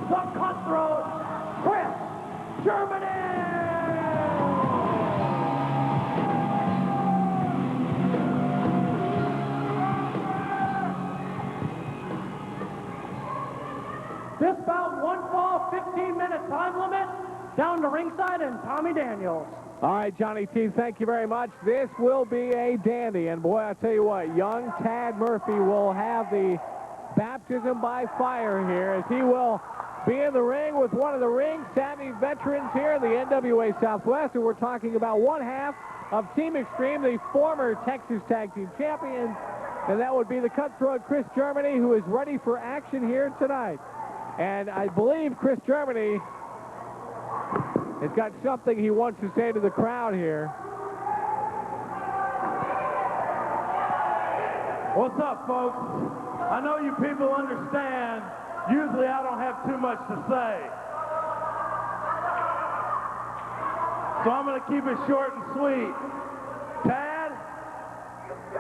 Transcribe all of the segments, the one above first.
the Cutthroat, Chris Germany! This bout, 1 fall, 15-minute time limit, down to ringside and Tommy Daniels. All right, Johnny T, thank you very much. This will be a dandy. And, boy, I tell you what, young Tad Murphy will have the baptism by fire here as he will be in the ring with one of the ring-savvy veterans here in the NWA Southwest. And we're talking about one half of Team Extreme, the former Texas Tag Team Champions. And that would be the Cutthroat Chris Germany, who is ready for action here tonight. And I believe Chris Germany has got something he wants to say to the crowd here. What's up, folks? I know you people understand. Usually I don't have too much to say. So I'm going to keep it short and sweet. Tad,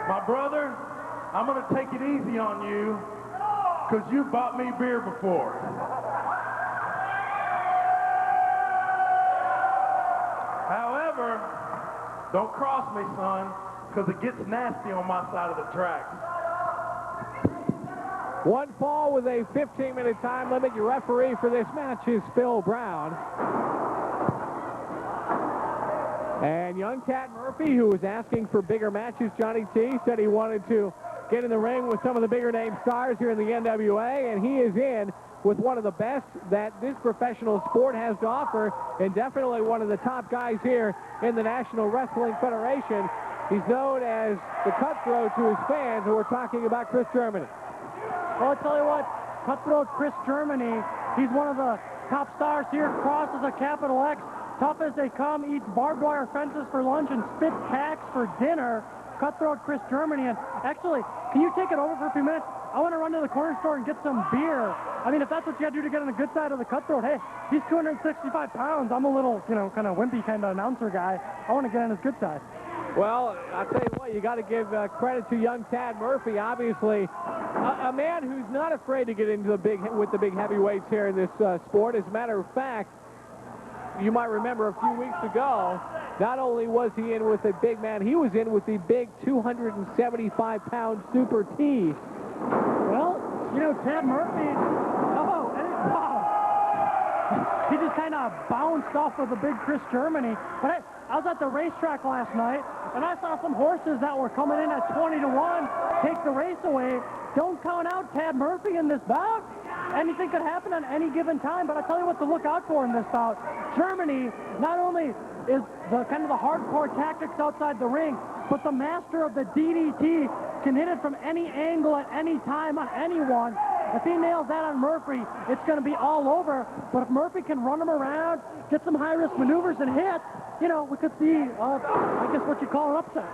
my brother, I'm going to take it easy on you because you bought me beer before. However, don't cross me, son, because it gets nasty on my side of the tracks. One fall with a 15-minute time limit. Your referee for this match is Phil Brown. And young Tad Murphy, who was asking for bigger matches, Johnny T, said he wanted to get in the ring with some of the bigger name stars here in the NWA, and he is in with one of the best that this professional sport has to offer, and definitely one of the top guys here in the National Wrestling Federation. He's known as the Cutthroat to his fans, and we're talking about Chris Germany. Well, I tell you what, Cutthroat Chris Germany, he's one of the top stars here, crosses a capital X, tough as they come, eats barbed wire fences for lunch and spit tacks for dinner. Cutthroat Chris Germany, and actually, can you take it over for a few minutes? I want to run to the corner store and get some beer. I mean, if that's what you got to do to get on the good side of the Cutthroat, hey, he's 265 pounds. I'm a little, kind of wimpy kind of announcer guy. I want to get on his good side. Well, I'll tell you what, you got to give credit to young Tad Murphy, obviously. A man who's not afraid to get into the big heavyweights here in this sport. As a matter of fact, you might remember a few weeks ago, not only was he in with a big man, he was in with the big 275-pound Super T. Well, Tad Murphy, he just kind of bounced off of the big Chris Germany. But I was at the racetrack last night, and I saw some horses that were coming in at 20-1, take the race away. Don't count out Tad Murphy in this bout. Anything could happen at any given time, but I tell you what to look out for in this bout. Germany not only is the kind of the hardcore tactics outside the ring, but the master of the DDT can hit it from any angle at any time on anyone. If he nails that on Murphy, it's going to be all over. But if Murphy can run him around, get some high-risk maneuvers and hit, we could see, I guess what you call an upset.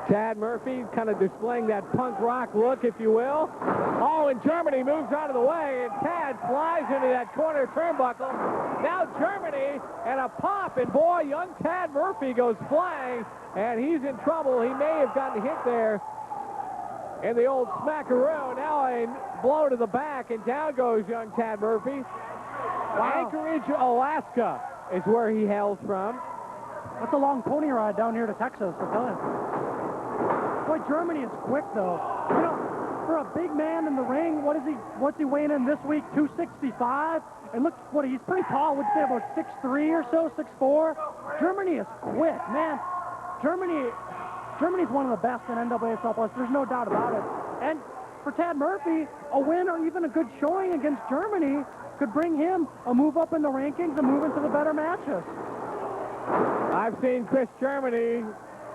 Tad Murphy kind of displaying that punk rock look, if you will. Oh, and Germany moves out of the way, and Tad flies into that corner turnbuckle. Now Germany, and a pop, and boy, young Tad Murphy goes flying, and he's in trouble. He may have gotten hit there in the old smackaroo. Now a blow to the back, and down goes young Tad Murphy. Wow. Anchorage, Alaska is where he hails from. That's a long pony ride down here to Texas, I'm telling you. Boy, Germany is quick, though. For a big man in the ring, what's he weighing in this week? 265? And look, he's pretty tall. Would you say about 6'3" or so, 6'4"? Germany is quick, man. Germany's one of the best in NWA Southwest. There's no doubt about it. And for Tad Murphy, a win or even a good showing against Germany could bring him a move up in the rankings and move into the better matches. I've seen Chris Germany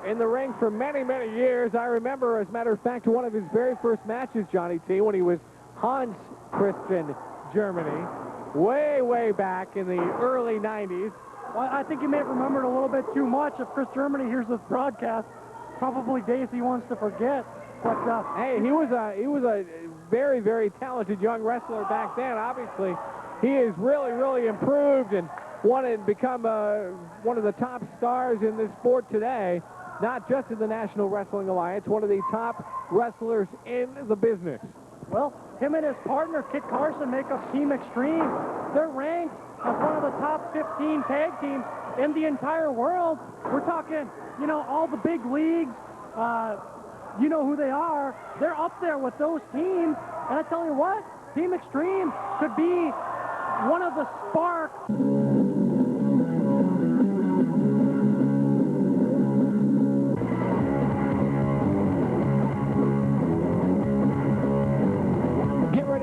in the ring for many, many years. I remember, as a matter of fact, one of his very first matches, Johnny T, when he was Hans Christian Germany, way back in the early 90s. Well, I think you may have remembered a little bit too much. If Chris Germany hears this broadcast, probably days he wants to forget. But hey, he was a very, very talented young wrestler back then. Obviously, he is really improved and wanted to become one of the top stars in this sport today. Not just in the National Wrestling Alliance, one of the top wrestlers in the business. Well, him and his partner, Kit Carson, make up Team Extreme. They're ranked as one of the top 15 tag teams in the entire world. We're talking, you know, all the big leagues. You know who they are. They're up there with those teams. And I tell you what, Team Extreme could be one of the sparks.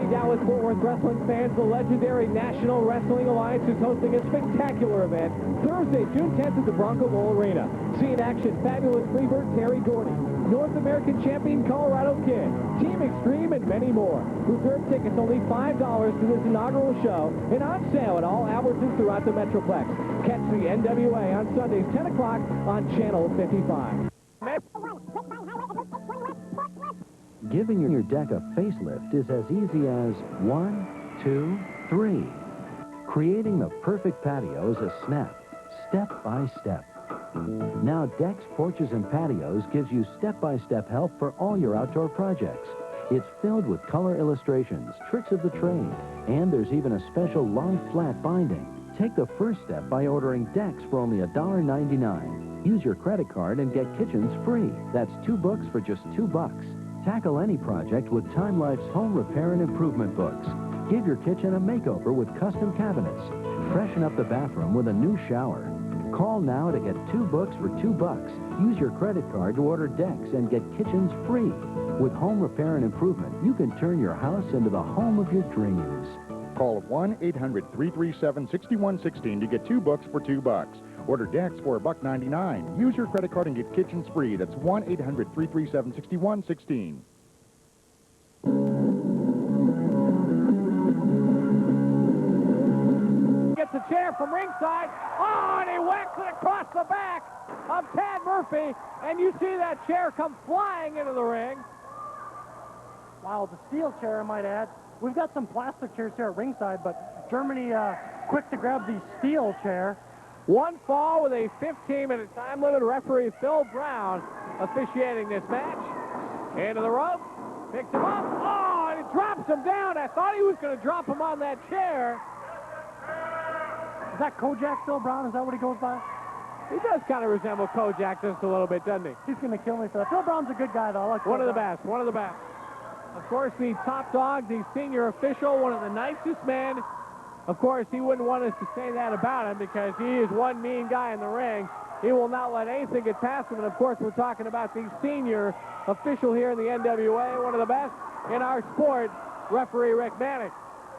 Dallas Fort Worth wrestling fans, the legendary National Wrestling Alliance is hosting a spectacular event Thursday, June 10th at the Bronco Bowl Arena. See in action fabulous Freebird Terry Gordy, North American champion Colorado Kid, Team Extreme, and many more. Reserve tickets only $5 to this inaugural show and on sale at all Albertsons throughout the Metroplex. Catch the NWA on Sundays, 10 o'clock on Channel 55. Giving your deck a facelift is as easy as 1, 2, 3. Creating the perfect patio is a snap, step by step. Now decks, porches, and patios gives you step-by-step help for all your outdoor projects. It's filled with color illustrations, tricks of the trade, and there's even a special long flat binding. Take the first step by ordering decks for only $1.99. Use your credit card and get kitchens free. That's 2 books for just $2. Tackle any project with Time Life's home repair and improvement books. Give your kitchen a makeover with custom cabinets. Freshen up the bathroom with a new shower. Call now to get 2 books for $2. Use your credit card to order decks and get kitchens free. With home repair and improvement, you can turn your house into the home of your dreams. Call 1-800-337-6116 to get 2 books for $2. Order decks for $1.99. Use your credit card and get kitchens free. That's 1-800-337-6116. Gets a chair from ringside. Oh, and he whacks it across the back of Tad Murphy. And you see that chair come flying into the ring. Wow, the steel chair, I might add. We've got some plastic chairs here at ringside, but Germany quick to grab the steel chair. One fall with a 15-minute time limit. Referee Phil Brown officiating this match. Into the rope. Picks him up. Oh, and he drops him down. I thought he was going to drop him on that chair. Is that Kojak Phil Brown? Is that what he goes by? He does kind of resemble Kojak just a little bit, doesn't he? He's going to kill me for that. Phil Brown's a good guy, though. I like one of the best. One of the best. Of course, the top dog, the senior official, one of the nicest men. Of course, he wouldn't want us to say that about him because he is one mean guy in the ring. He will not let anything get past him. And, of course, we're talking about the senior official here in the NWA, one of the best in our sport, referee Rick Manning.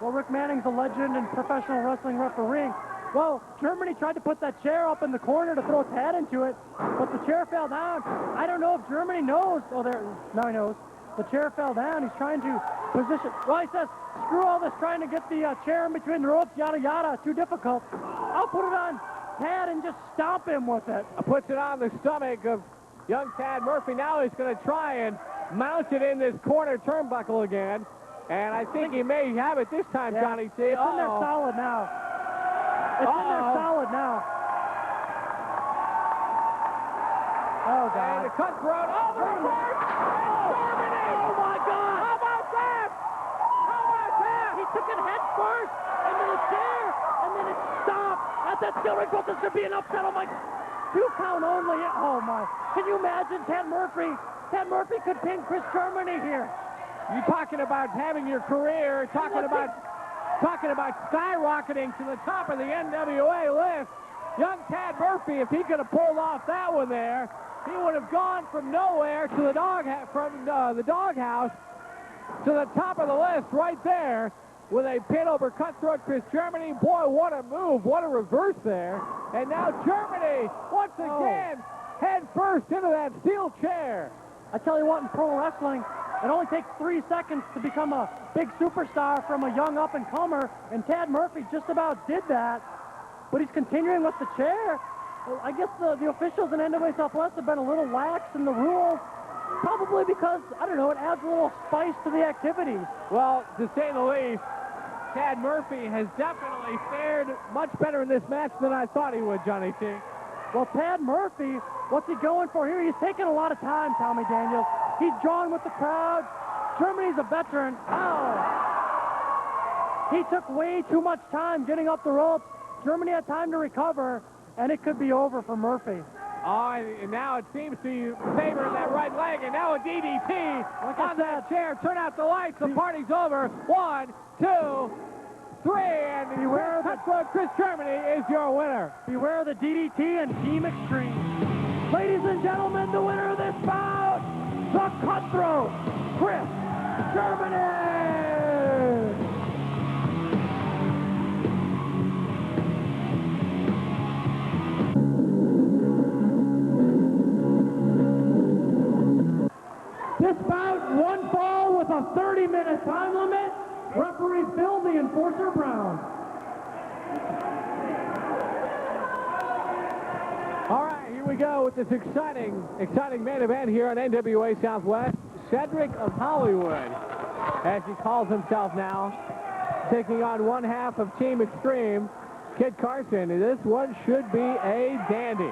Well, Rick Manning's a legend in professional wrestling refereeing. Well, Germany tried to put that chair up in the corner to throw Tad into it, but the chair fell down. I don't know if Germany knows. Oh, there, now he knows. The chair fell down. He's trying to position. Well, he says, screw all this trying to get the chair in between the ropes, yada, yada. Too difficult. I'll put it on Tad and just stomp him with it. Puts it on the stomach of young Tad Murphy. Now he's going to try and mount it in this corner turnbuckle again. And I think he may have it this time, yeah. Johnny C. It's in there solid now. It's in there solid now. Oh, God. And the cutthroat. Oh, the reverse. Oh, my God. How about that? How about that? He took it head first into the chair, and then it stopped. That's still results. This should be an upset. Oh, my. 2 count only. Oh, my. Can you imagine Tad Murphy? Tad Murphy could pin Chris Germany here. You talking about having your career, talking about skyrocketing to the top of the NWA list. Young Tad Murphy, if he could have pulled off that one there, he would have gone from nowhere to the doghouse to the top of the list right there with a pin over cutthroat Chris Germany. Boy, what a move, what a reverse there. And now Germany, once again, head first into that steel chair. I tell you what, in pro wrestling, it only takes 3 seconds to become a big superstar from a young up-and-comer, and Tad Murphy just about did that, but he's continuing with the chair. Well, I guess the officials in NWA Southwest have been a little lax in the rules, probably because, I don't know, it adds a little spice to the activities. Well, to say the least, Tad Murphy has definitely fared much better in this match than I thought he would, Johnny T. Well, Tad Murphy, what's he going for here? He's taking a lot of time, Tommy Daniels. He's drawn with the crowd. Germany's a veteran. Oh! He took way too much time getting up the ropes. Germany had time to recover, and it could be over for Murphy. Oh, and now it seems to favor that right leg, and now a DDT on that chair. Turn out the lights. The party's over. 1, 2, 3, and beware Chris Germany is your winner. Beware the DDT and Team Extreme. Ladies and gentlemen, the winner of this bout, the Cutthroat, Chris Germany. This bout, one fall with a 30-minute time limit. Referee Phil, the enforcer, Brown. All right, here we go with this exciting main event here on NWA Southwest. Cedric of Hollywood, as he calls himself now, taking on one half of Team Extreme, Kid Carson. This one should be a dandy.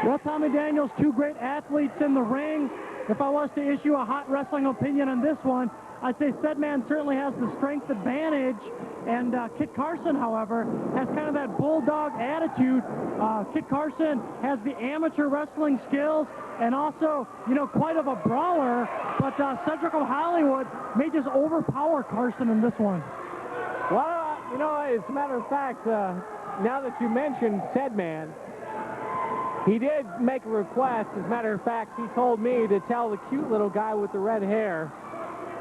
Well, Tommy Daniels, two great athletes in the ring. If I was to issue a hot wrestling opinion on this one, I'd say Cedman certainly has the strength advantage, and Kit Carson, however, has kind of that bulldog attitude. Kit Carson has the amateur wrestling skills and also, you know, quite of a brawler, but Cedric of Hollywood may just overpower Carson in this one. Well, you know, as a matter of fact, now that you mentioned Cedman, he did make a request. As a matter of fact, he told me to tell the cute little guy with the red hair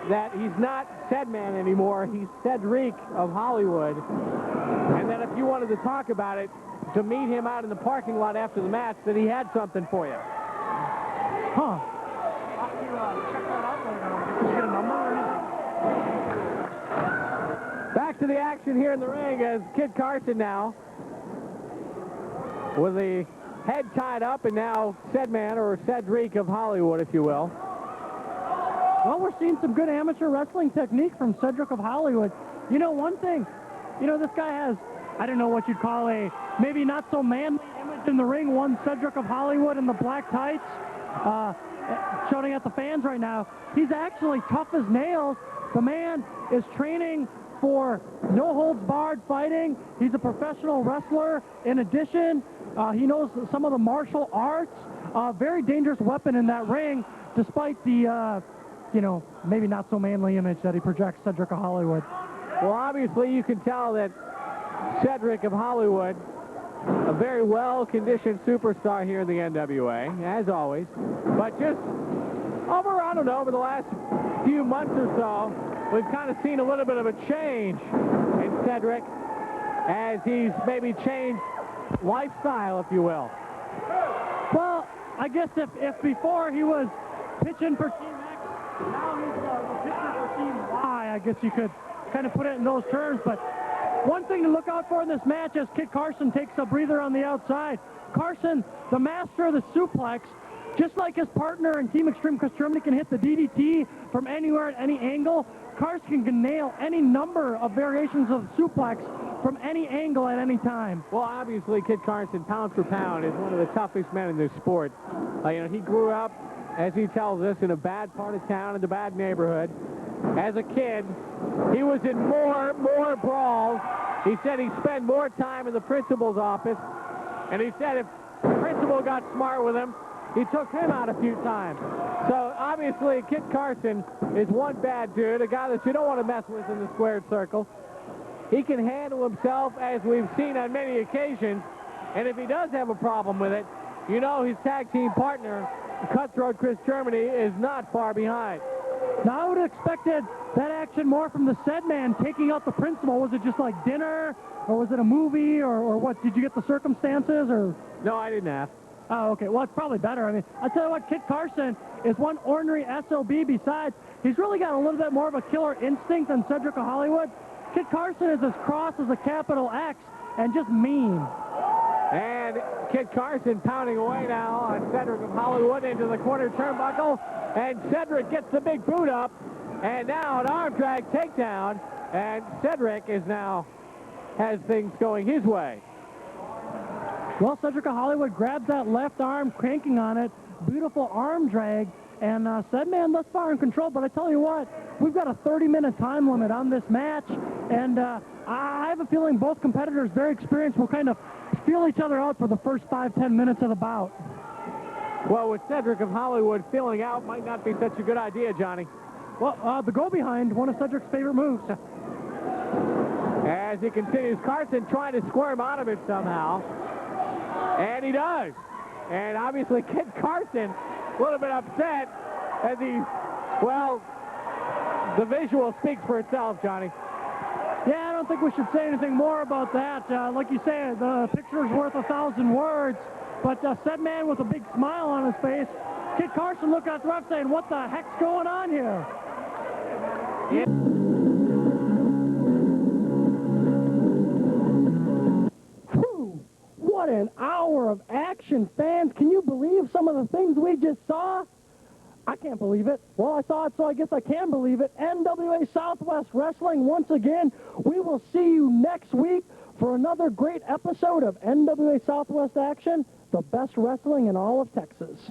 that he's not Cedman anymore, he's Cedric of Hollywood. And that if you wanted to talk about it, to meet him out in the parking lot after the match, that he had something for you. Huh. I'll have to check that out later. Did you get a number or anything? Back to the action here in the ring as Kid Carson now, with the head tied up, and now Cedman, or Cedric of Hollywood, if you will. Well, we're seeing some good amateur wrestling technique from Cedric of Hollywood. You know, one thing, you know, this guy has, I don't know what you'd call a maybe not so manly image in the ring. One Cedric of Hollywood in the black tights, shouting at the fans right now. He's actually tough as nails. The man is training for no-holds-barred fighting. He's a professional wrestler. In addition, he knows some of the martial arts. Very dangerous weapon in that ring, despite the, you know, maybe not so manly image that he projects Cedric of Hollywood. Well, obviously, you can tell that Cedric of Hollywood, a very well-conditioned superstar here in the NWA, as always. But just over, I don't know, over the last few months or so, we've kind of seen a little bit of a change in Cedric as he's maybe changed lifestyle, if you will. Well, I guess if before he was pitching for Team X, now he's the pitcher for Team Y. I guess you could kind of put it in those terms. But one thing to look out for in this match as Kid Carson takes a breather on the outside. Carson, the master of the suplex, just like his partner in Team Extreme, Chris Germany, can hit the DDT from anywhere at any angle. Carson can nail any number of variations of suplex from any angle at any time. Well, obviously, Kid Carson, pound for pound, is one of the toughest men in this sport. You know, he grew up, as he tells us, in a bad part of town, in a bad neighborhood. As a kid, he was in more brawls. He said he spent more time in the principal's office, and he said if the principal got smart with him, he took him out a few times. So, obviously, Kid Carson is one bad dude, a guy that you don't want to mess with in the squared circle. He can handle himself, as we've seen on many occasions, and if he does have a problem with it, you know his tag team partner, Cutthroat Chris Germany, is not far behind. Now, I would have expected that action more from the said man taking out the principal. Was it just like dinner, or was it a movie, or what? Did you get the circumstances, or? No, I didn't ask. Oh, okay. Well, it's probably better. I mean, I tell you what, Kid Carson is one ornery SOB. Besides, he's really got a little bit more of a killer instinct than Cedric of Hollywood. Kid Carson is as cross as a capital X and just mean. And Kid Carson pounding away now on Cedric of Hollywood into the corner turnbuckle. And Cedric gets the big boot up. And now an arm drag takedown. And Cedric is now has things going his way. Well, Cedric of Hollywood grabs that left arm, cranking on it. Beautiful arm drag. And Cedman thus far in control. But I tell you what, we've got a 30-minute time limit on this match, and I have a feeling both competitors, very experienced, will kind of feel each other out for the first 5-10 minutes of the bout. Well, with Cedric of Hollywood feeling out might not be such a good idea, Johnny. Well, the go-behind, one of Cedric's favorite moves. As he continues, Carson trying to squirm out of it somehow. And he does. And obviously, Kid Carson a little bit upset as he, well, the visual speaks for itself, Johnny. Yeah, I don't think we should say anything more about that. Like you say, the picture's worth 1,000 words. But said man with a big smile on his face, Kid Carson looking at the ref saying, what the heck's going on here? Yeah. Whew, what an hour of action, fans. Can you believe some of the things we just saw? I can't believe it. Well, I saw it, so I guess I can believe it. NWA Southwest Wrestling once again. We will see you next week for another great episode of NWA Southwest Action, the best wrestling in all of Texas.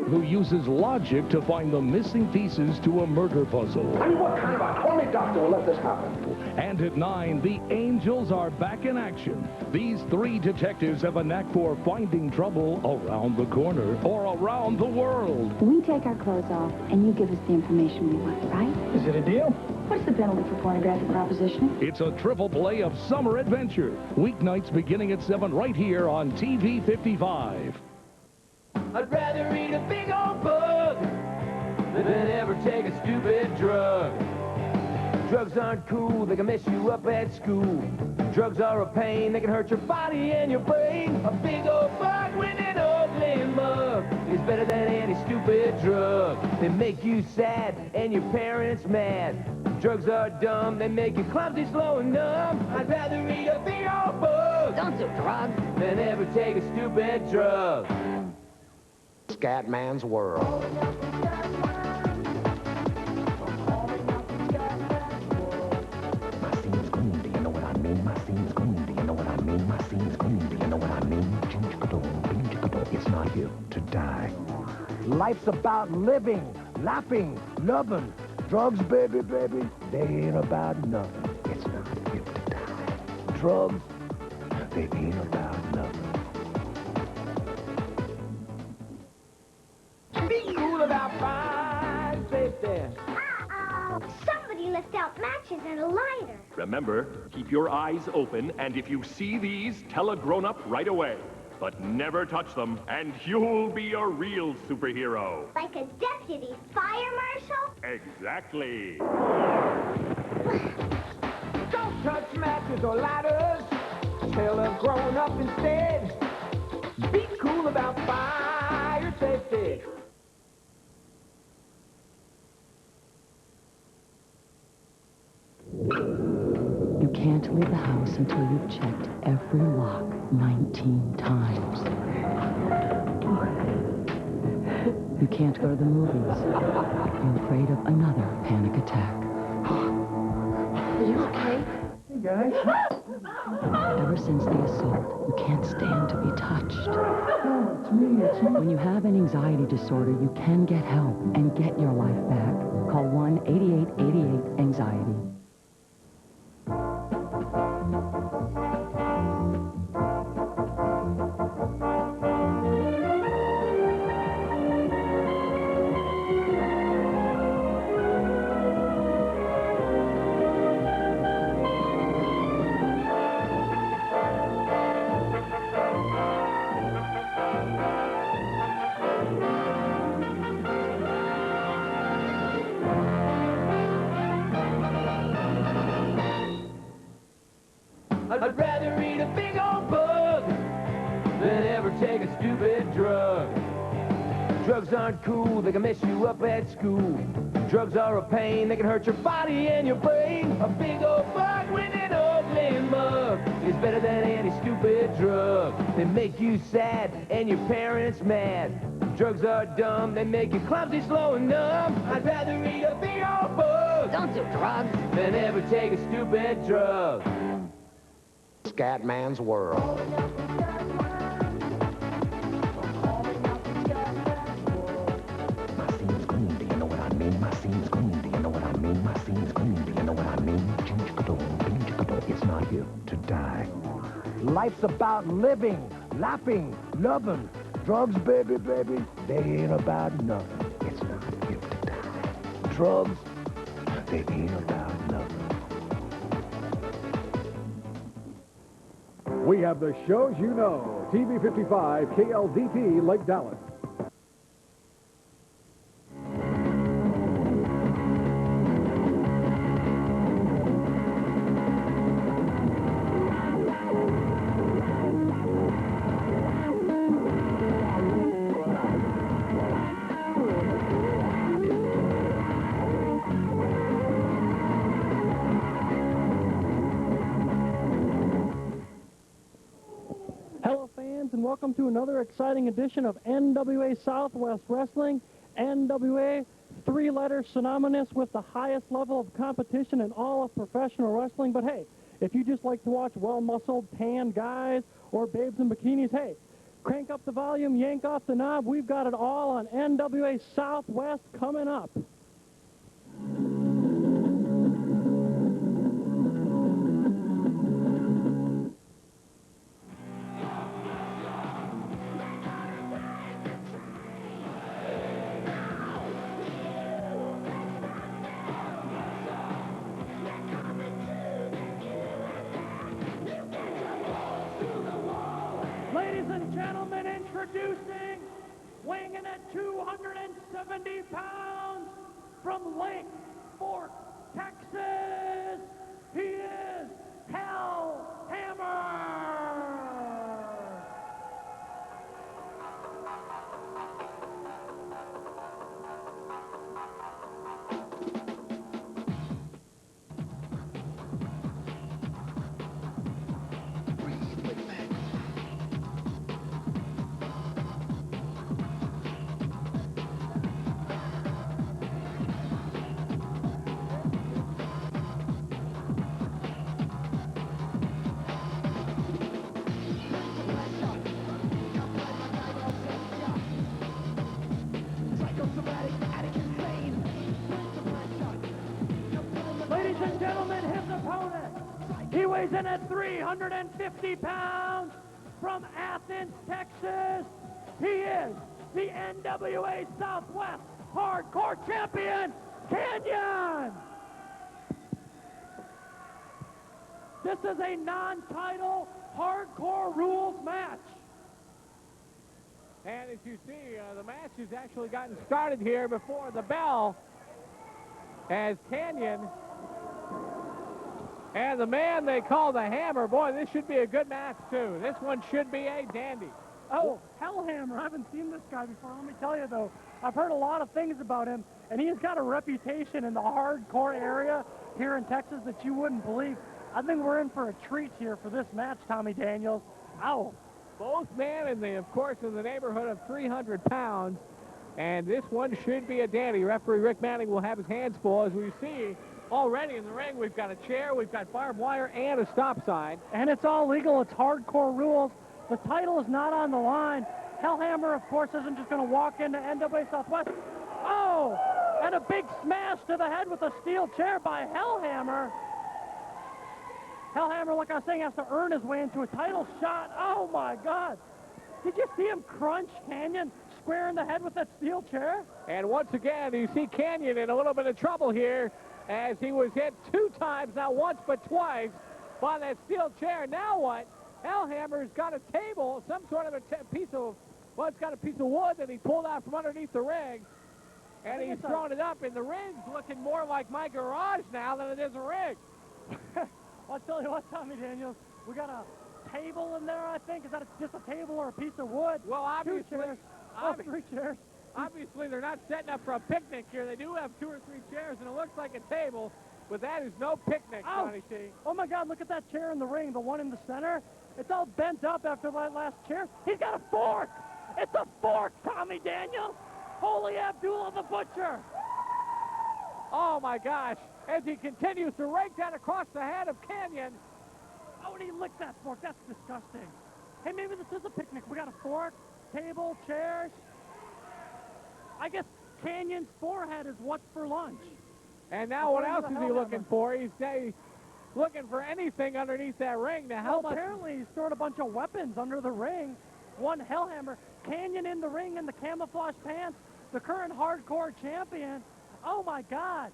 Who uses logic to find the missing pieces to a murder puzzle. I mean, what kind of a horny doctor will let this happen? And at 9, the Angels are back in action. These 3 detectives have a knack for finding trouble around the corner or around the world. We take our clothes off, and you give us the information we want, right? Is it a deal? What's the penalty for pornographic proposition? It's a triple play of summer adventure. Weeknights beginning at 7 right here on TV 55. I'd rather eat a big old bug than ever take a stupid drug. Drugs aren't cool, they can mess you up at school. Drugs are a pain, they can hurt your body and your brain. A big old bug with an ugly mug is better than any stupid drug. They make you sad and your parents mad. Drugs are dumb, they make you clumsy, slow, and numb. I'd rather eat a big old bug. Don't do drugs. Than ever take a stupid drug. Scatman's World. My scene's clean, do you know what I mean? My scene's clean, do you know what I mean? My scene's clean, do you know what I mean? It's not here to die. Life's about living, laughing, loving. Drugs, baby, baby, they ain't about nothing. It's not here to die. Drugs, they ain't about nothing. Be cool about fire safety. Somebody left out matches and a lighter. Remember, keep your eyes open, and if you see these, tell a grown-up right away. But never touch them, and you'll be a real superhero. Like a deputy fire marshal? Exactly. Don't touch matches or lighters. Tell a grown-up instead. Be cool about fire safety. You can't leave the house until you've checked every lock 19 times. You can't go to the movies. You're afraid of another panic attack. Are you okay? Hey, guys. Ever since the assault, you can't stand to be touched. Oh, it's me, it's me. When you have an anxiety disorder, you can get help and get your life back. Call 1-8888-ANXIETY. I'd rather eat a big old bug than ever take a stupid drug. Drugs aren't cool, they can mess you up at school. Drugs are a pain, they can hurt your body and your brain. A big old bug with an ugly mug is better than any stupid drug. They make you sad and your parents mad. Drugs are dumb, they make you clumsy, slow, and numb. I'd rather eat a big old bug. Don't do drugs. Than ever take a stupid drug. Scatman's World. My scene's clean, do you know what I mean? My scene's clean, do you know what I mean? My scene's clean, do you know what I mean? It's not here to die. Life's about living, laughing, loving. Drugs, baby, baby, they ain't about nothing. It's not here to die. Drugs, they ain't about nothing. We have the shows you know. TV 55, KLDT, Lake Dallas. And welcome to another exciting edition of NWA Southwest Wrestling. NWA, three letters synonymous with the highest level of competition in all of professional wrestling. But hey, if you just like to watch well-muscled, tan guys or babes in bikinis, hey, crank up the volume, yank off the knob. We've got it all on NWA Southwest coming up. Ladies and gentlemen, introducing, weighing in at 270 pounds from Lake Fork, Texas, he is Hellhammer! Ladies and gentlemen, his opponent, he weighs in at 350 pounds from Athens, Texas. He is the NWA Southwest Hardcore Champion, Canyon. This is a non-title hardcore rules match. And as you see, the match has actually gotten started here before the bell as Canyon and the man they call the Hammer. Boy, this should be a good match, too. This one should be a dandy. Oh, Hellhammer. I haven't seen this guy before. Let me tell you, though, I've heard a lot of things about him, and he's got a reputation in the hardcore area here in Texas that you wouldn't believe. I think we're in for a treat here for this match, Tommy Daniels. Ow. Both men, of course, in the neighborhood of 300 pounds, and this one should be a dandy. Referee Rick Manning will have his hands full. As we see already in the ring, we've got a chair, we've got barbed wire, and a stop sign. And it's all legal. It's hardcore rules. The title is not on the line. Hellhammer, of course, isn't just going to walk into NWA Southwest. Oh, and a big smash to the head with a steel chair by Hellhammer. Hellhammer, like I was saying, has to earn his way into a title shot. Oh, my God. Did you see him crunch Canyon square in the head with that steel chair? And once again, you see Canyon in a little bit of trouble here as he was hit two times, not once but twice, by that steel chair. Now what? Hellhammer's got a table, some sort of a piece of, well, it's got a piece of wood that he pulled out from underneath the ring, and he's thrown it up, and the ring's looking more like my garage now than it is a ring. I'll tell you what, Tommy Daniels, we got a table in there, I think. Is that just a table or a piece of wood? Well, obviously, 2 chairs. Oh, 3 chairs. Obviously, they're not setting up for a picnic here. They do have 2 or 3 chairs, and it looks like a table. but that is no picnic, Johnny T. Oh, my God, look at that chair in the ring, the one in the center. It's all bent up after that last chair. He's got a fork. It's a fork, Tommy Daniels. Holy Abdullah the Butcher. Oh, my gosh. As he continues to rake that across the head of Canyon. Oh, and he licked that fork. That's disgusting. Hey, maybe this is a picnic. We got a fork, table, chairs. I guess Canyon's forehead is what's for lunch. And now what else is he looking for? He's looking for anything underneath that ring. Now, how much? Apparently he stored a bunch of weapons under the ring. One Hellhammer. Canyon in the ring in the camouflage pants. The current hardcore champion. Oh, my God.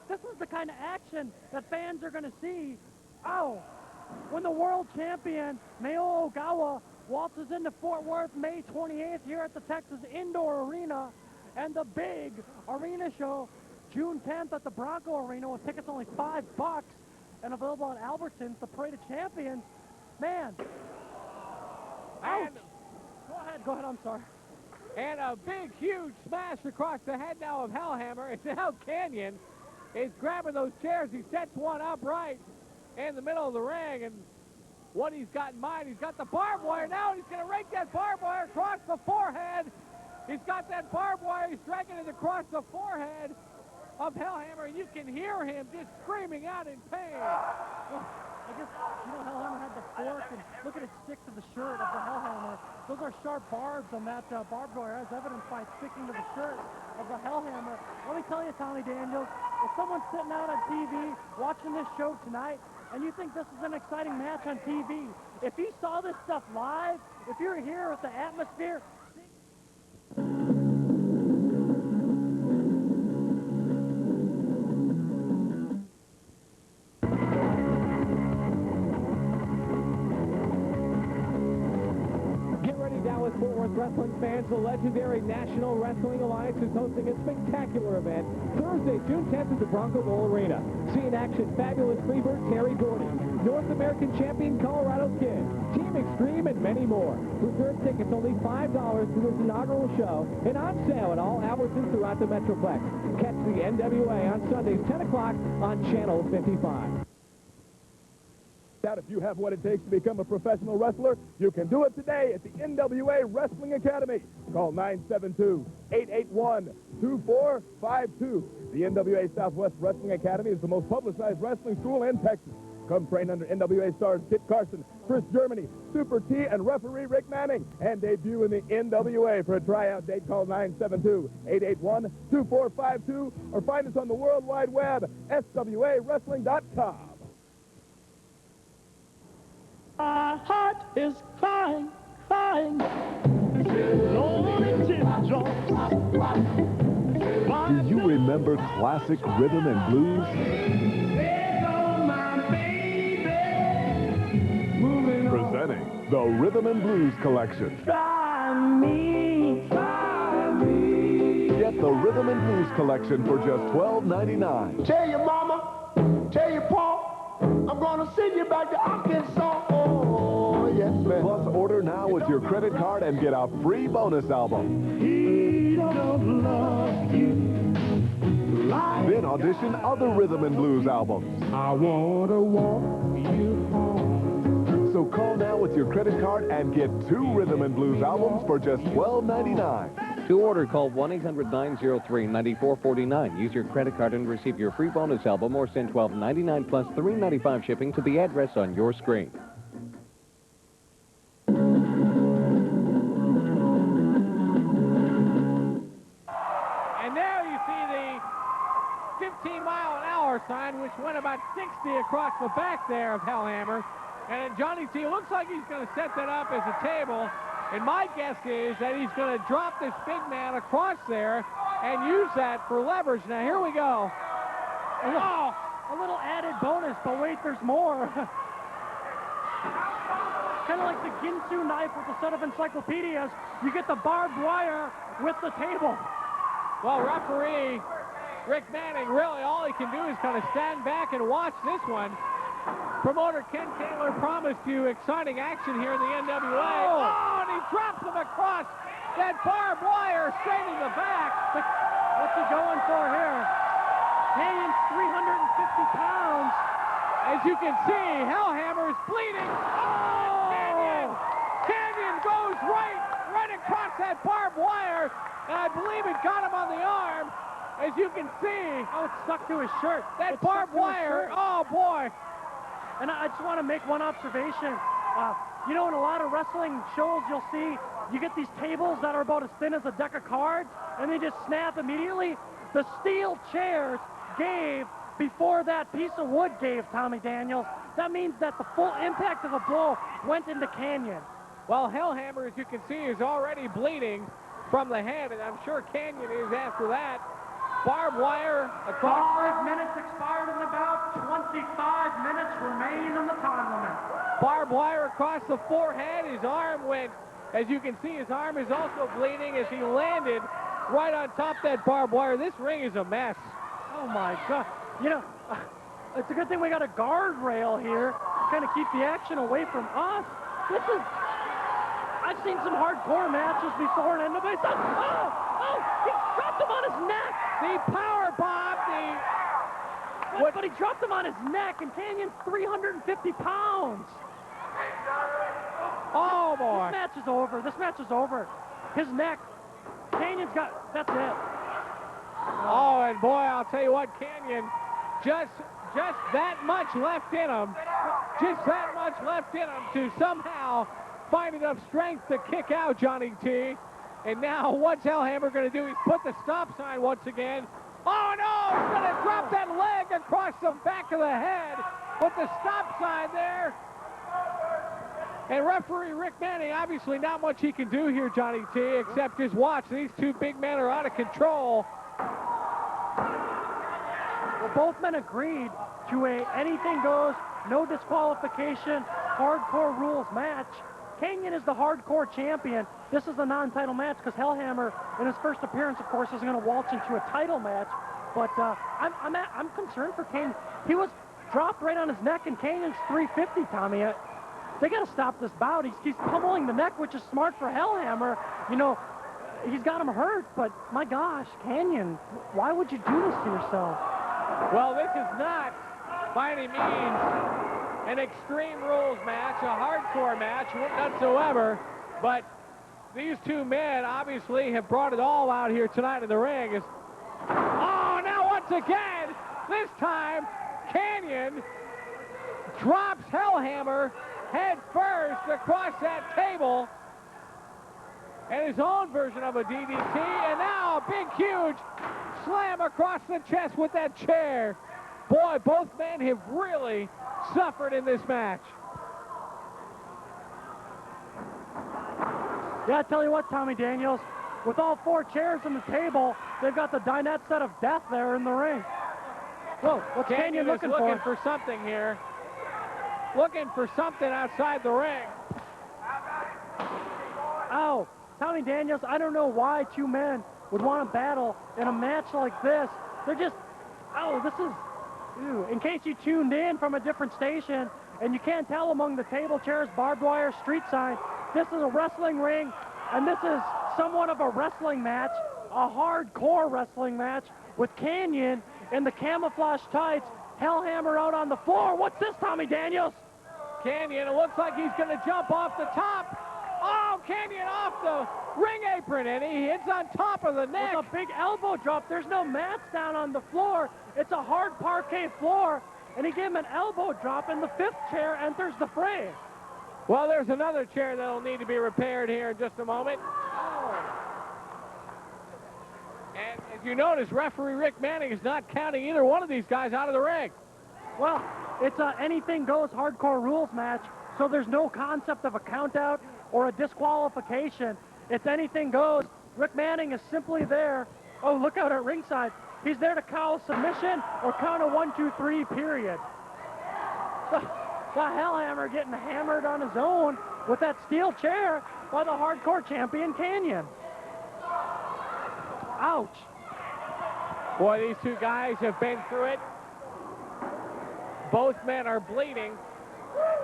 This is the kind of action that fans are going to see. Oh, when the world champion, Mayo Ogawa, waltzes into Fort Worth May 28th here at the Texas Indoor Arena, and the big arena show June 10th at the Bronco Arena with tickets only $5 and available at Albertsons, the Parade of Champions. Man. Ouch. Go ahead, I'm sorry. And a big, huge smash across the head now of Hellhammer. And now Canyon is grabbing those chairs. He sets one up right in the middle of the ring. And what he's got in mind, he's got the barbed wire now. He's going to rake that barbed wire across the forehead. He's got that barbed wire. He's dragging it across the forehead of Hellhammer. And you can hear him just screaming out in pain. Well, I guess, Hellhammer had the fork, and look at it stick to the shirt of the Hellhammer. Those are sharp barbs on that barbed wire, as evidenced by it sticking to the shirt of the Hellhammer. Let me tell you, Tommy Daniels, if someone's sitting out on TV watching this show tonight, and you think this is an exciting match on TV, if you saw this stuff live, if you're here with the atmosphere, Fort Worth wrestling fans, the legendary National Wrestling Alliance is hosting a spectacular event Thursday, June 10th at the Bronco Bowl Arena. See in action Fabulous Freebird Terry Gordy, North American Champion Colorado Kid, Team Extreme, and many more. Reserve tickets only $5 to this inaugural show and on sale at all Albertsons throughout the Metroplex. Catch the NWA on Sundays, 10 o'clock on Channel 55. If you have what it takes to become a professional wrestler, you can do it today at the NWA Wrestling Academy. Call 972-881-2452. The NWA Southwest Wrestling Academy is the most publicized wrestling school in Texas. Come train under NWA stars Kit Carson, Chris Germany, Super T, and referee Rick Manning. And debut in the NWA. For a tryout date, call 972-881-2452 or find us on the World Wide Web, swawrestling.com. My heart is crying, crying. Do you remember classic rhythm and blues? Presenting the Rhythm and Blues Collection. Try me. Get the Rhythm and Blues Collection for just $12.99. Tell your mama, tell your pa, I'm gonna send you back to Arkansas. Oh, yes, man. Plus, order now with your credit card and get a free bonus album. He don't love you like Then audition other rhythm and blues albums. I wanna walk you home. So call now with your credit card and get 2 rhythm and blues albums for just $12.99. To order, call 1-800-903-9449. Use your credit card and receive your free bonus album or send $12.99 plus $3.95 shipping to the address on your screen. And now you see the 15-mile-an-hour sign, which went about 60 across the back there of Hellhammer. And Johnny T, looks like he's going to set that up as a table. And my guess is that he's going to drop this big man across there and use that for leverage. Now, here we go. Oh, a little added bonus, but wait, there's more. Kind of like the Ginsu knife with a set of encyclopedias. You get the barbed wire with the table. Well, referee Rick Manning, really all he can do is kind of stand back and watch this one. Promoter Ken Taylor promised you exciting action here in the NWA. Oh, and he drops him across that barbed wire straight in the back. What's he going for here? Canyon's 350 pounds. As you can see, Hellhammer is bleeding. Oh! Canyon goes right across that barbed wire, and I believe it got him on the arm. As you can see, oh, it's stuck to his shirt. That barbed wire, oh boy. And I just want to make one observation. You know, in a lot of wrestling shows, you'll see you get these tables that are about as thin as a deck of cards, and they just snap immediately. The steel chairs gave before that piece of wood gave, Tommy Daniels. That means that the full impact of the blow went into Canyon. Well, Hellhammer, as you can see, is already bleeding from the head, and I'm sure Canyon is after that. Barbed wire across. 5 minutes expired in the bout. 25 minutes remain in the time limit. Barbed wire across the forehead. His arm went, as you can see, his arm is also bleeding as he landed right on top of that barbed wire. This ring is a mess. Oh my God. You know, it's a good thing we got a guardrail here to kind of keep the action away from us. This is, I've seen some hardcore matches before, and nobody said, oh, he dropped him on his neck. The power bomb, but he dropped him on his neck, and Canyon's 350 pounds. Oh, boy. This match is over. This match is over. His neck, Canyon's got, that's it. Oh, and boy, I'll tell you what, Canyon, just that much left in him. Just that much left in him to somehow find enough strength to kick out Johnny T. And now what's Hellhammer going to do? He's put the stop sign once again. Oh, no! He's going to drop that leg across the back of the head with the stop sign there. And referee Rick Manning, obviously not much he can do here, Johnny T, except just watch. These two big men are out of control. Well, both men agreed to a anything goes, no disqualification, hardcore rules match. Canyon is the hardcore champion. This is a non-title match because Hellhammer, in his first appearance, of course, is going to waltz into a title match. But I'm concerned for Canyon. He was dropped right on his neck, and Canyon's 350, Tommy. They got to stop this bout. He's pummeling the neck, which is smart for Hellhammer. You know, he's got him hurt, but my gosh, Canyon, why would you do this to yourself? Well, this is not, by any means, an Extreme Rules match, a hardcore match whatsoever, but these two men obviously have brought it all out here tonight in the ring. Oh, now once again, this time, Canyon drops Hellhammer head first across that table, and his own version of a DDT, and now a big, huge slam across the chest with that chair. Boy, both men have really suffered in this match. Yeah, I tell you what, Tommy Daniels, with all four chairs on the table, they've got the dinette set of death there in the ring. Whoa, what's Canyon looking for? Looking for something here. Looking for something outside the ring. Oh, Tommy Daniels, I don't know why two men would want to battle in a match like this. They're just, oh, this is, ew. In case you tuned in from a different station and you can't tell among the table chairs, barbed wire, street sign, this is a wrestling ring, and this is somewhat of a wrestling match, a hardcore wrestling match with Canyon in the camouflage tights, Hellhammer out on the floor. What's this, Tommy Daniels? Canyon, it looks like he's going to jump off the top. Oh, Canyon off the ring apron, and he hits on top of the neck. With a big elbow drop. There's no mats down on the floor. It's a hard parquet floor, and he gave him an elbow drop, and the fifth chair enters the fray. Well, there's another chair that'll need to be repaired here in just a moment. And as you notice, referee Rick Manning is not counting either one of these guys out of the ring. Well, it's a anything goes hardcore rules match, so there's no concept of a countout or a disqualification. It's anything goes. Rick Manning is simply there. Oh, look out at ringside. He's there to call a submission or count a 1, 2, 3, period. The Hellhammer getting hammered on his own with that steel chair by the hardcore champion Canyon. Ouch. Boy, these two guys have been through it. Both men are bleeding.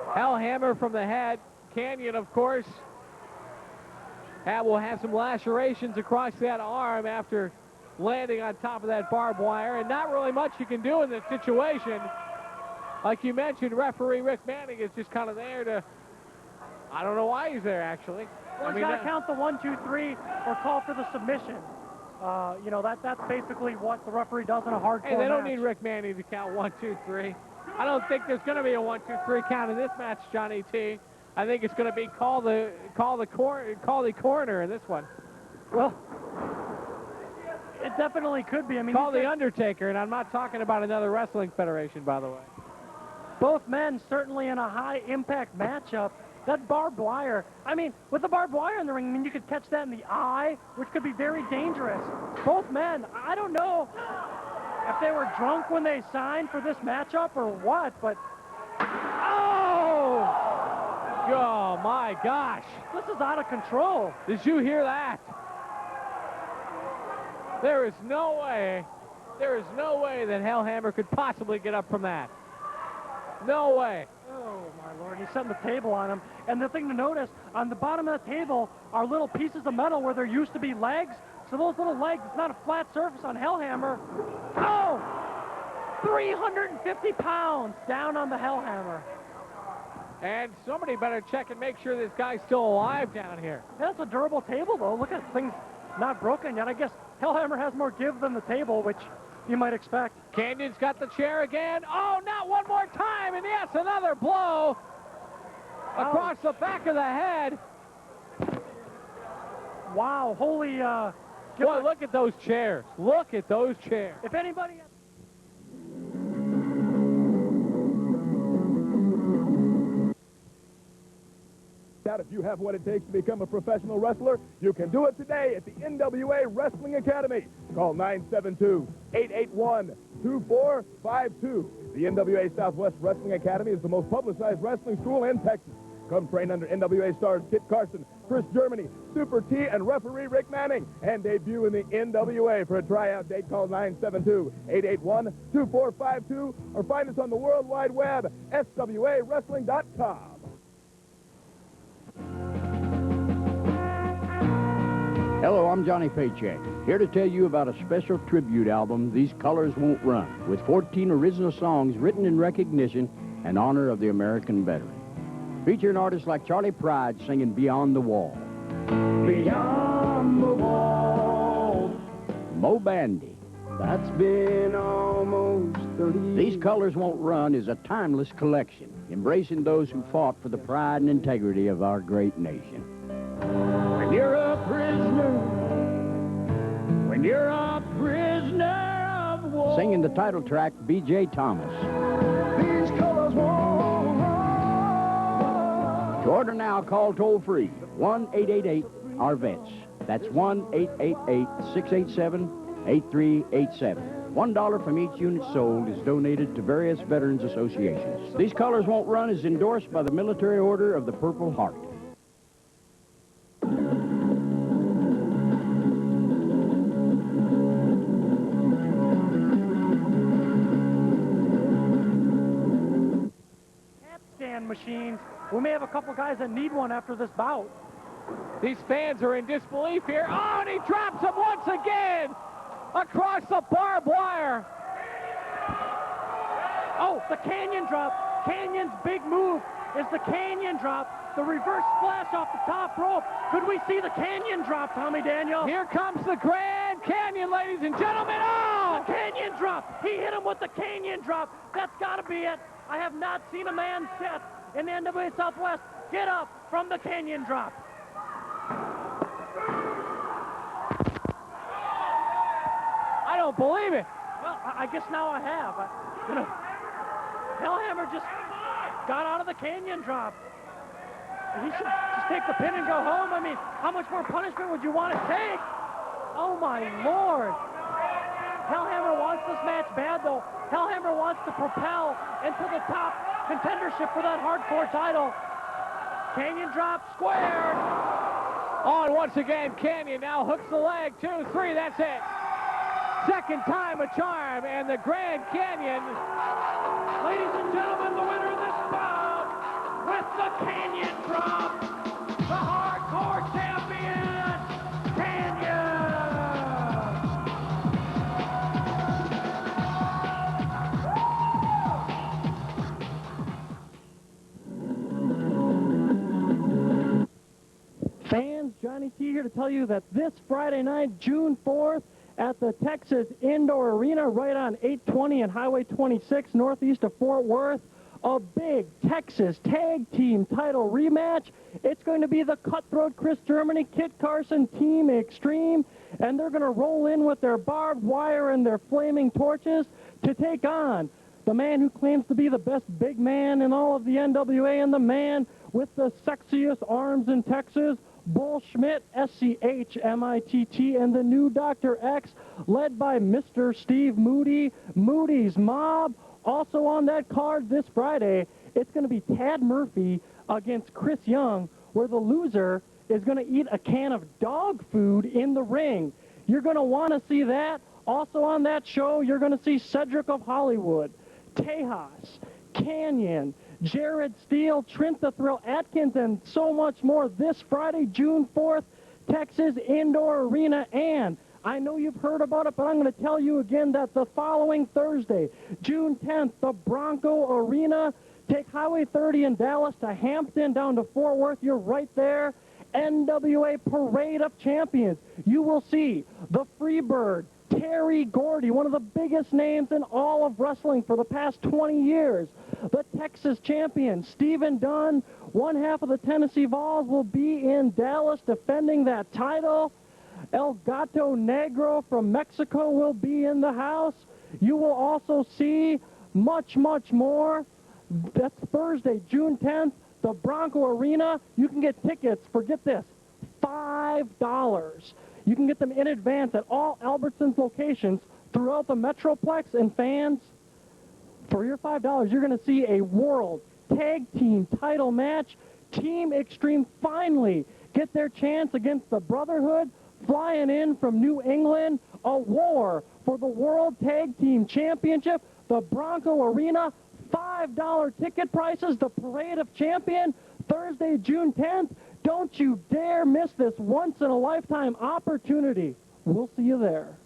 Hellhammer from the head. Canyon, of course, will have some lacerations across that arm after landing on top of that barbed wire, and not really much you can do in this situation. Like you mentioned, referee Rick Manning is just kind of there to, I don't know why he's there, actually. Well, he's got to count the 1, 2, 3 or call for the submission. You know, that's basically what the referee does in a hardcore Hey, they don't match. need Rick Manning to count 1, 2, 3. I don't think there's going to be a 1, 2, 3 count in this match, Johnny T. I think it's going to be call the coroner in this one. Well, it definitely could be. I mean, call the Undertaker, and I'm not talking about another wrestling federation, by the way. Both men certainly in a high-impact matchup. That barbed wire, I mean, with the barbed wire in the ring, I mean, you could catch that in the eye, which could be very dangerous. Both men, I don't know if they were drunk when they signed for this matchup or what, but... Oh! Oh, my gosh. This is out of control. Did you hear that? There is no way that Hellhammer could possibly get up from that. No way. Oh, my Lord. He's setting the table on him. And the thing to notice, on the bottom of the table are little pieces of metal where there used to be legs. So those little legs, it's not a flat surface on Hellhammer. Oh! 350 pounds down on the Hellhammer. And somebody better check and make sure this guy's still alive down here. That's a durable table, though. Look at things not broken yet. I guess Hellhammer has more give than the table, which you might expect. Canyon's got the chair again. Oh, not one more time. And yes, another blow across the back of the head. Wow, holy... Boy, look at those chairs. Look at those chairs. If anybody... If you have what it takes to become a professional wrestler, you can do it today at the NWA Wrestling Academy. Call 972-881-2452. The NWA Southwest Wrestling Academy is the most publicized wrestling school in Texas. Come train under NWA stars Kit Carson, Chris Germany, Super T, and referee Rick Manning, and debut in the NWA. For a tryout date, call 972-881-2452 or find us on the World Wide Web, swawrestling.com. Hello, I'm Johnny Paycheck, here to tell you about a special tribute album, These Colors Won't Run, with 14 original songs written in recognition and honor of the American veteran. Featuring artists like Charlie Pride singing Beyond the Wall. Beyond the wall. Mo Bandy. That's been almost 30 years. These Colors Won't Run is a timeless collection, embracing those who fought for the pride and integrity of our great nation. When you're a prisoner, when you're a prisoner of war. Singing the title track, B.J. Thomas. These colors won't run. To order now, call toll-free, 1-888-OUR-VETS. That's 1-888-687-8387. $1 from each unit sold is donated to various veterans associations. These Colors Won't Run is endorsed by the Military Order of the Purple Heart. Machines. We may have a couple guys that need one after this bout. These fans are in disbelief here. Oh, and he drops him once again across the barbed wire. Oh, the canyon drop. Canyon's big move is the canyon drop. The reverse splash off the top rope. Could we see the canyon drop, Tommy Daniel? Here comes the Grand Canyon, ladies and gentlemen. Oh! The canyon drop. He hit him with the canyon drop. That's got to be it. I have not seen a man set in the NWA Southwest get up from the canyon drop. I don't believe it. Well, I guess now I have. Hellhammer just got out of the canyon drop. He should just take the pin and go home. I mean, how much more punishment would you want to take? Oh, my Lord. Hellhammer wants this match bad, though. Hellhammer wants to propel into the top contendership for that hardcore title. Canyon drop squared. Oh, and once again, Canyon now hooks the leg. 2, 3, that's it. Second time a charm, and the Grand Canyon. Ladies and gentlemen, the winner of this bout with the canyon drop, the hardcore champion, Canyon. Johnny T here to tell you that this Friday night, June 4th, at the Texas Indoor Arena right on 820 and Highway 26 northeast of Fort Worth, a big Texas tag team title rematch. It's going to be the Cutthroat Chris Germany, Kit Carson Team Extreme, and they're going to roll in with their barbed wire and their flaming torches to take on the man who claims to be the best big man in all of the NWA and the man with the sexiest arms in Texas, Bull Schmidt, S-C-H-M-I-T-T, and the new Dr. X, led by Mr. Steve Moody, Moody's Mob. Also on that card this Friday, it's going to be Tad Murphy against Chris Young, where the loser is going to eat a can of dog food in the ring. You're going to want to see that. Also on that show, you're going to see Cedric of Hollywood, Tejas, Canyon, Jared Steele, Trent the Thrill Atkins, and so much more this Friday, June 4th, Texas Indoor Arena. And I know you've heard about it, but I'm going to tell you again that the following Thursday, June 10th, the Bronco Arena. Take Highway 30 in Dallas to Hampton, down to Fort Worth. You're right there. NWA Parade of Champions. You will see the Freebird, Terry Gordy, one of the biggest names in all of wrestling for the past 20 years. The Texas champion, Stephen Dunn, one half of the Tennessee Vols, will be in Dallas defending that title. El Gato Negro from Mexico will be in the house. You will also see much, much more. That's Thursday, June 10th, the Bronco Arena. You can get tickets for, get this, $5. You can get them in advance at all Albertsons locations throughout the Metroplex. And fans, for your $5, you're going to see a world tag team title match. Team Extreme finally get their chance against the Brotherhood, flying in from New England. A war for the World Tag Team Championship. The Bronco Arena, $5 ticket prices. The Parade of Champions, Thursday, June 10th. Don't you dare miss this once-in-a-lifetime opportunity. We'll see you there.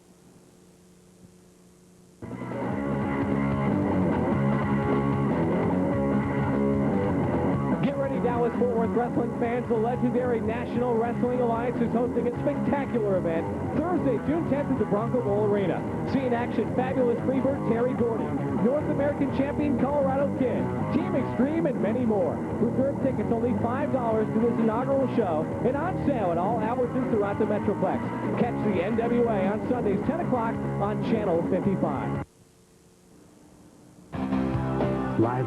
Get ready, Dallas-Fort Worth wrestling fans. The legendary National Wrestling Alliance is hosting a spectacular event Thursday, June 10th at the Bronco Bowl Arena. See in action fabulous Freebird Terry Gordy, North American Champion Colorado Kid, Team Extreme, and many more. Reserve tickets only $5 to this inaugural show and on sale at all Albertsons throughout the Metroplex. Catch the NWA on Sundays, 10 o'clock on Channel 55. Live